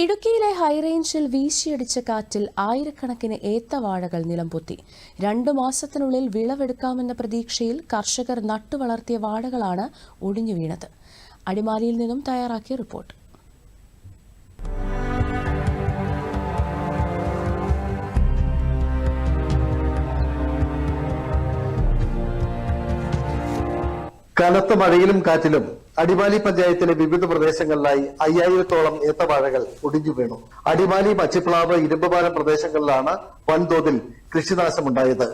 ഇടുക്കിയിലെ ഹൈറേഞ്ചിൽ വീശിയടിച്ച കാറ്റിൽ ആയിരക്കണക്കിന് ഏത്തവാഴകൾ നിലംപൊത്തി. 2 മാസത്തിനുള്ളിൽ വിളവെടുക്കാമെന്ന പ്രതീക്ഷയിൽ കർഷകർ നട്ടുവളർത്തിയ വാഴകളാണ് ഒടിഞ്ഞു വീണത്. അടിമാലിയിൽ നിന്നും തയ്യാറാക്കിയ റിപ്പോർട്ട്. കനത്ത മഴയിലും കാറ്റിലും അടിമാലി പഞ്ചായത്തിലെ വിവിധ പ്രദേശങ്ങളിലായി 5000-ഓളം ഏത്തവാഴകൾ ഒടിഞ്ഞു വീണു. അടിമാലി, മച്ചിപ്ലാവ്, ഇരുമ്പുപാലം പ്രദേശങ്ങളിലാണ് വൻതോതിൽ കൃഷിനാശമുണ്ടായത്.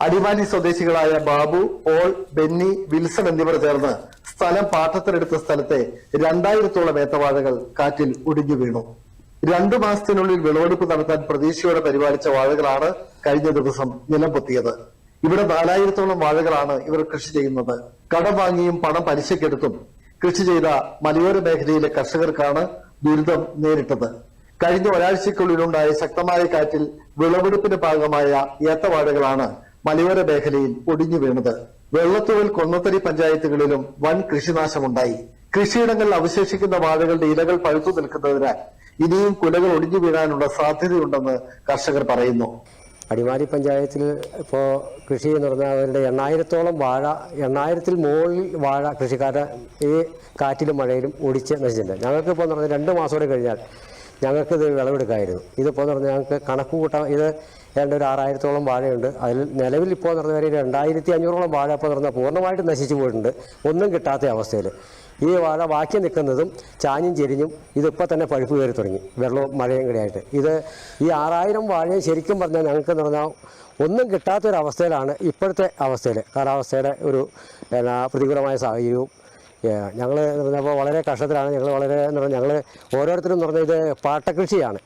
അടിമാലി സ്വദേശികളായ ബാബു, പോൾ, ബെന്നി, വിൽസൺ എന്നിവർ ചേർന്ന് സ്ഥലം പാട്ടത്തിനെടുത്ത സ്ഥലത്തെ 2000-ഓളം ഏത്തവാഴകൾ കാറ്റിൽ ഒടിഞ്ഞു വീണു. 2 മാസത്തിനുള്ളിൽ വിളവെടുപ്പ് നടത്താൻ പ്രതീക്ഷയോടെ പരിപാലിച്ച വാഴകളാണ് കഴിഞ്ഞ ദിവസം നിലംപൊത്തിയത്. ഇവിടെ 4000-ഓളം വാഴകളാണ് ഇവർ കൃഷി ചെയ്യുന്നത്. കടം വാങ്ങിയും പണം പലിശക്കെടുത്തും കൃഷി ചെയ്ത മലയോര മേഖലയിലെ കർഷകർക്കാണ് ദുരിതം നേരിട്ടത്. കഴിഞ്ഞ ഒരാഴ്ചയ്ക്കുള്ളിലുണ്ടായ ശക്തമായ കാറ്റിൽ വിളവെടുപ്പിന് ഭാഗമായ ഏത്തവാഴകളാണ് മലയോര മേഖലയിൽ ഒടിഞ്ഞു വീണത്. വെള്ളത്തൂവൽ, കൊന്നത്തടി പഞ്ചായത്തുകളിലും വൻ കൃഷിനാശമുണ്ടായി. കൃഷിയിടങ്ങളിൽ അവശേഷിക്കുന്ന വാഴകളുടെ ഇലകൾ പഴുത്തു നിൽക്കുന്നതിനാൽ ഇനിയും കുലകൾ ഒടിഞ്ഞു വീഴാനുള്ള സാധ്യതയുണ്ടെന്ന് കർഷകർ പറയുന്നു. അടിമാലി പഞ്ചായത്തിൽ ഇപ്പോൾ കൃഷി എന്ന് പറഞ്ഞാൽ അവരുടെ 8000-ഓളം വാഴ, 8000-ൽ മുകളിൽ വാഴ കൃഷിക്കാരെ ഈ കാറ്റിലും മഴയിലും ഒടിച്ച് നശിച്ചിട്ടുണ്ട്. ഞങ്ങൾക്കിപ്പോൾ എന്ന് പറഞ്ഞാൽ 2 മാസം കൂടെ കഴിഞ്ഞാൽ ഞങ്ങൾക്കിത് വിളവെടുക്കാമായിരുന്നു. ഇതിപ്പോൾ എന്ന് പറഞ്ഞാൽ ഞങ്ങൾക്ക് കണക്ക് കൂട്ടാൻ ഇത് ഏതാണ്ട് ഒരു 6000-ഓളം വാഴയുണ്ട്. അതിൽ നിലവിൽ ഇപ്പോൾ എന്ന് പറഞ്ഞാൽ 2500-ഓളം വാഴ ഇപ്പോൾ എന്ന് പറഞ്ഞാൽ പൂർണ്ണമായിട്ട് നശിച്ചു പോയിട്ടുണ്ട്. ഒന്നും കിട്ടാത്ത അവസ്ഥയിൽ ഈ വാഴ ബാക്കി നിൽക്കുന്നതും ചാഞ്ഞും ചെരിഞ്ഞും ഇതിപ്പോൾ തന്നെ പഴുപ്പ് കയറി തുടങ്ങി, വെള്ളവും മഴയും കൂടിയായിട്ട്. ഈ 6000 വാഴയും ശരിക്കും പറഞ്ഞാൽ ഞങ്ങൾക്ക് എന്ന് പറഞ്ഞാൽ ഒന്നും കിട്ടാത്തൊരവസ്ഥയിലാണ് ഇപ്പോഴത്തെ അവസ്ഥയിൽ. കാലാവസ്ഥയുടെ ഒരു പ്രതികൂലമായ സാഹചര്യവും ഞങ്ങൾ എന്ന് പറഞ്ഞപ്പോൾ വളരെ കഷ്ടത്തിലാണ്. ഞങ്ങൾ ഓരോരുത്തരും എന്ന് പറഞ്ഞാൽ ഇത് പാട്ടകൃഷിയാണ്.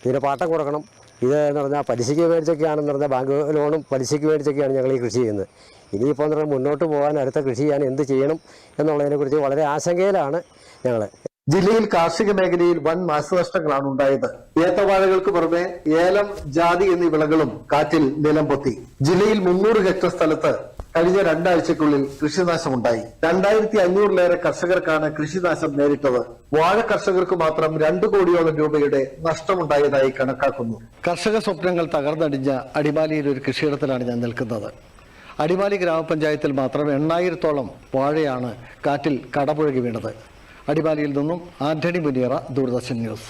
ഇതിന് പാട്ടം കൊടുക്കണം. ഇത് എന്ന് പറഞ്ഞാൽ പലിശയ്ക്ക് മേടിച്ചൊക്കെയാണെന്ന് പറഞ്ഞാൽ ബാങ്ക് ലോണും പലിശയ്ക്ക് മേടിച്ചൊക്കെയാണ് ഞങ്ങൾ ഈ കൃഷി ചെയ്യുന്നത്. ഇനിയിപ്പോൾ എന്ന് പറഞ്ഞാൽ മുന്നോട്ട് പോകാൻ, അടുത്ത കൃഷി ചെയ്യാൻ എന്ത് ചെയ്യണം എന്നുള്ളതിനെക്കുറിച്ച് വളരെ ആശങ്കയിലാണ് ഞങ്ങൾ. ജില്ലയിൽ കാർഷിക മേഖലയിൽ വൻ നാശനഷ്ടങ്ങളാണ് ഉണ്ടായത്. ഏത്തവാഴകൾക്ക് പുറമെ ഏലം, ജാതി എന്നീ വിളകളും കാറ്റിൽ നിലംപൊത്തി. ജില്ലയിൽ 300 ഹെക്ടർ സ്ഥലത്ത് കഴിഞ്ഞ 2 ആഴ്ചയ്ക്കുള്ളിൽ കൃഷിനാശമുണ്ടായി. 2500-ലേറെ കർഷകർക്കാണ് കൃഷിനാശം നേരിട്ടത്. വാഴ കർഷകർക്ക് മാത്രം 2 കോടിയോളം രൂപയുടെ നഷ്ടമുണ്ടായതായി കണക്കാക്കുന്നു. കർഷക സ്വപ്നങ്ങൾ തകർന്നടിഞ്ഞ അടിമാലിയിൽ ഒരു കൃഷിയിടത്തിലാണ് ഞാൻ നിൽക്കുന്നത്. അടിമാലി ഗ്രാമപഞ്ചായത്തിൽ മാത്രം 8000-ഓളം വാഴയാണ് കാറ്റിൽ കടപുഴകി വീണത്. അടിമാലിയിൽ നിന്നും ആന്റണി മുനിയറ, ദൂരദർശൻ ന്യൂസ്.